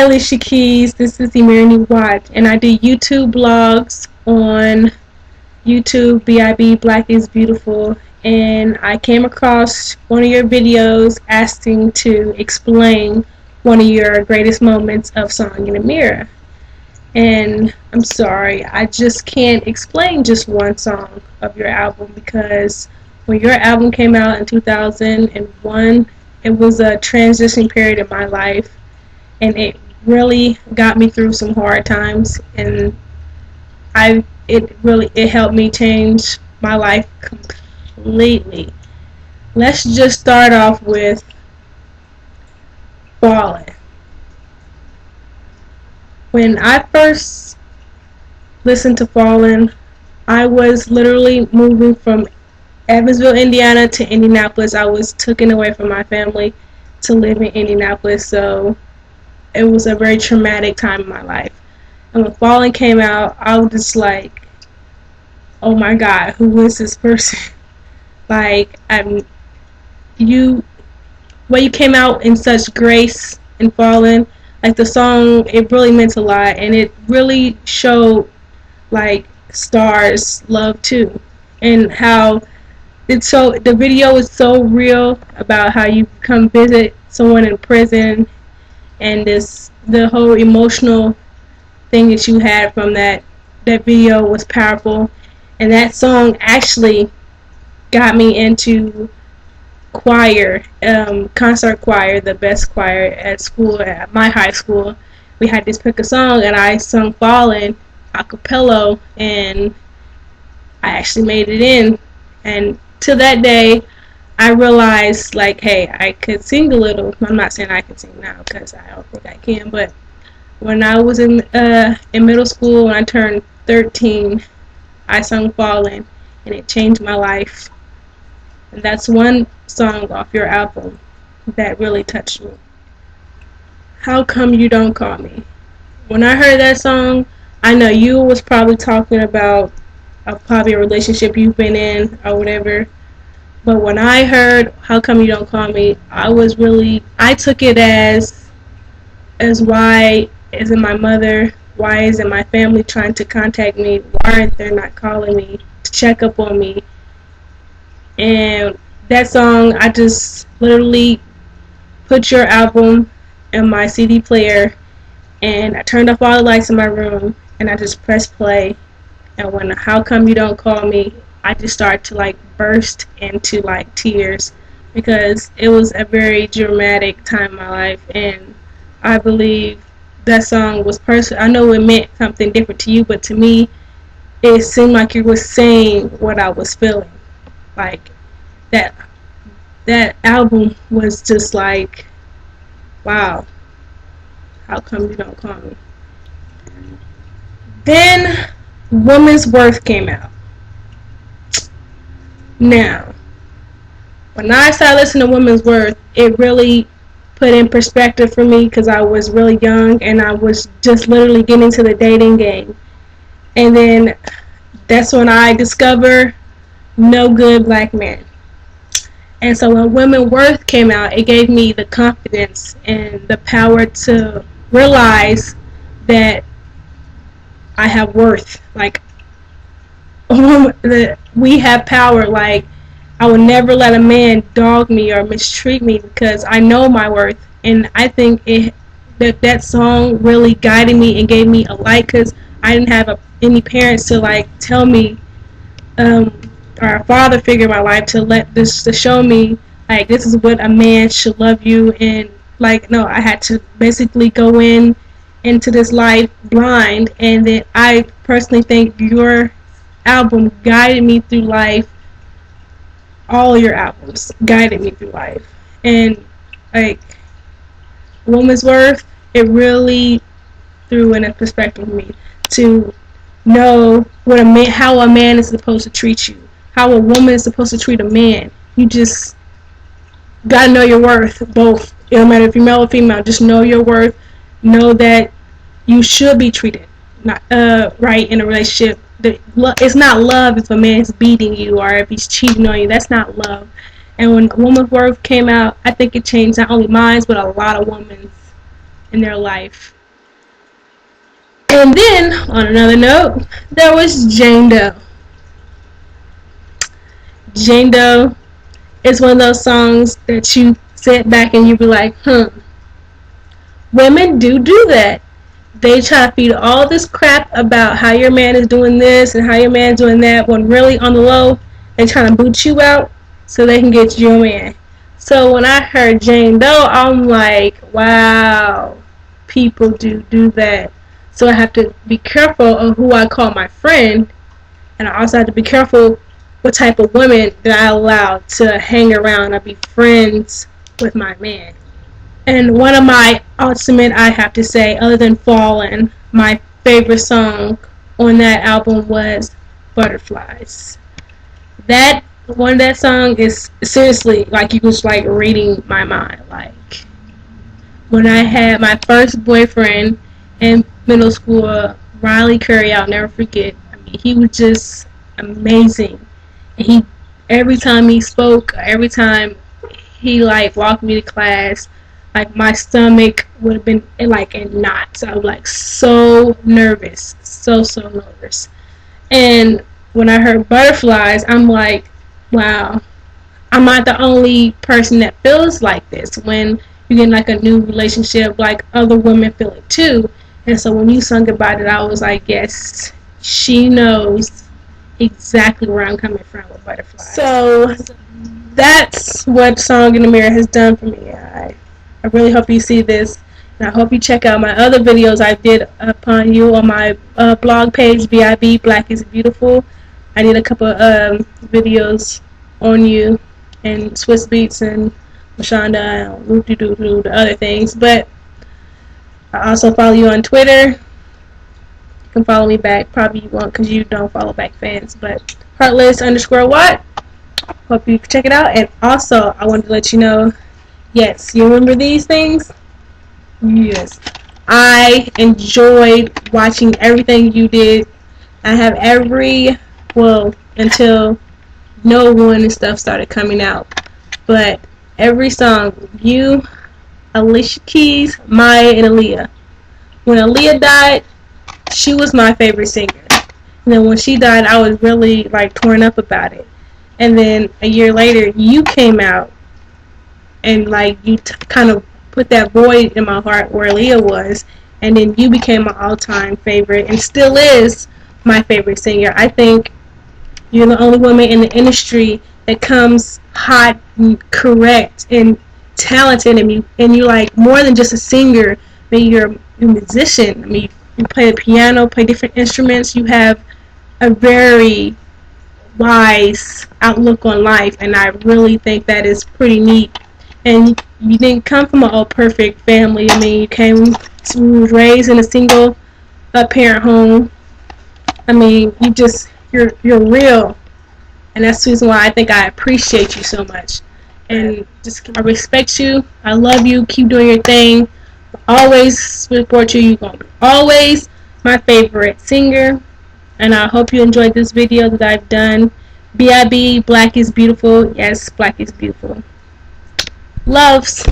Alicia Keys. This is Emerald Watch, and I do YouTube blogs on YouTube. B.I.B. Black is Beautiful, and I came across one of your videos asking to explain one of your greatest moments of Song in the Mirror. And I'm sorry, I just can't explain just one song of your album, because when your album came out in 2001, it was a transition period in my life, and it really got me through some hard times, and it helped me change my life completely. Let's just start off with Falling. When I first listened to Fallen, I was literally moving from Evansville, Indiana to Indianapolis. I was taken away from my family to live in Indianapolis, so it was a very traumatic time in my life. And when Fallen came out, I was just like, oh my God, who is this person? Like, you came out in such grace in Fallen. Like, the song, it really meant a lot, and it really showed like stars love too, and how the video is so real about how you come visit someone in prison, and the whole emotional thing that you had from that video was powerful. And that song actually got me into choir, concert choir, the best choir at school, at my high school. We had this pick a song, and I sung Fallen a cappella, and I actually made it in. And to that day, I realized, like, hey, I could sing a little. I'm not saying I can sing now, because I don't think I can, but when I was in middle school, when I turned 13, I sung Fallen, and it changed my life. And that's one song off your album that really touched me. How Come You Don't Call Me? When I heard that song, I know you was probably talking about probably a relationship you've been in or whatever. But when I heard How Come You Don't Call Me, I took it as why isn't my mother, why isn't my family trying to contact me? Why aren't they not calling me to check up on me? And that song, I just literally put your album in my CD player, and I turned off all the lights in my room, and I just pressed play. And when How Come You Don't Call Me, I just started to like burst into like tears, because it was a very dramatic time in my life. And I believe that song was personal. I know it meant something different to you, but to me, it seemed like you were saying what I was feeling. Like, that album was just like, wow, how come you don't call me? Then Woman's Worth came out. Now, when I started listening to Woman's Worth, it really put in perspective for me, because I was really young and I was just literally getting into the dating game. And then that's when I discovered No Good Black Man. And so when Women's Worth came out, it gave me the confidence and the power to realize that I have worth. Like, we have power. Like, I would never let a man dog me or mistreat me, because I know my worth. And I think that song really guided me and gave me a light, because I didn't have any parents to like tell me, or a father figure in my life to show me like this is what a man should love you. And like, no, I had to basically go into this life blind. And then I personally think your album guided me through life. All your albums guided me through life. And like Woman's Worth, it really threw in a perspective for me to know how a man is supposed to treat you, how a woman is supposed to treat a man. You just gotta know your worth, both. It don't matter if you're male or female. Just know your worth. Know that you should be treated right in a relationship. It's not love if a man's beating you or if he's cheating on you. That's not love. And when Woman's Worth came out, I think it changed not only mine, but a lot of women's in their life. And then, on another note, there was Jane Doe. Jane Doe is one of those songs that you sit back and you be like, women do that. They try to feed all this crap about how your man is doing this and how your man is doing that, when really on the low, they trying to boot you out so they can get your man. So when I heard Jane Doe, I'm like, wow, people do that. So I have to be careful of who I call my friend, and I also have to be careful what type of women that I allow to hang around or be friends with my man. And one of my ultimate, I have to say, other than Fallen, my favorite song on that album was Butterflies. That song is seriously like you was like reading my mind. Like when I had my first boyfriend in middle school, Riley Curry, I'll never forget. I mean, he was just amazing. And he, every time he spoke, every time he like walked me to class, like my stomach would have been like in knots. I was like so nervous, so nervous. And when I heard Butterflies, I'm like, wow, I'm not the only person that feels like this. When you get like a new relationship, like other women feel it too. And so when you sung about it, I was like, yes, she knows exactly where I'm coming from with Butterflies. So that's what Song in the Mirror has done for me. I really hope you see this, and I hope you check out my other videos I did upon you on my blog page, B.I.B. Black is Beautiful. I did a couple videos on you and Swiss Beats and Mashonda and whoop-de-doo-doo, the other things. But I also follow you on Twitter. You can follow me back. Probably you won't because you don't follow back fans. But Heartless_Watt. Hope you check it out. And also, I wanted to let you know, yes, you remember these things? Yes. I enjoyed watching everything you did. I have until No One and stuff started coming out. But every song, you, Alicia Keys, Maya, and Aaliyah. When Aaliyah died, she was my favorite singer. And then when she died, I was really like torn up about it. And then a year later, you came out and like you kind of put that void in my heart where Aaliyah was. And then you became my all-time favorite and still is my favorite singer. I think you're the only woman in the industry that comes hot and correct and talented, and you're like more than just a singer. I mean, you're a musician. I mean, you play the piano, play different instruments. You have a very wise outlook on life, and I really think that is pretty neat. And you didn't come from an all perfect family. I mean, you was raised in a single parent home. I mean, you're real, and that's the reason why I think I appreciate you so much. And I respect you. I love you. Keep doing your thing. Always support you. You're gonna be always my favorite singer. And I hope you enjoyed this video that I've done. B.I.B. Black is Beautiful. Yes, Black is Beautiful. Loves.